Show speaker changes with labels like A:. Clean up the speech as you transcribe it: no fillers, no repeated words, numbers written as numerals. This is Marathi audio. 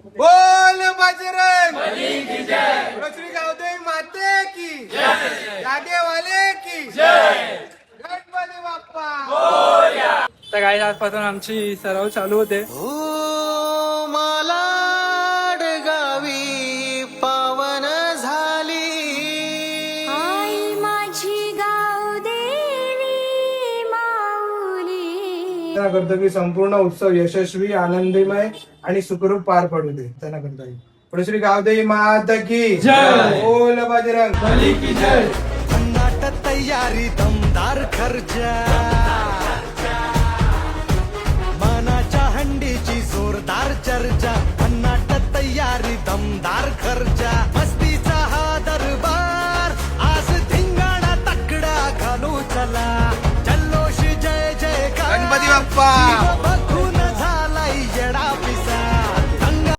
A: बोल बजरंग श्री गावदेवी माते की जागेवाले की गणपती बाप्पा।
B: तर काही आजपासून आमची सराव चालू होते.
C: मालाड गावी पावन झाली
D: आई माझी गावदेवी माऊली.
A: त्यांना करतो की संपूर्ण उत्सव यशस्वी आनंदमय आणि सुखरूप पार पडू दे. त्यांना करता येईल. पुढे श्री गावदेवी माता की जय. बोल बजरंग बली की जय.
C: भन्नाट तयारी दमदार खर्चा मानाच्या हंडीची जोरदार चर्चा भन्नाट तयारी दमदार खर्चा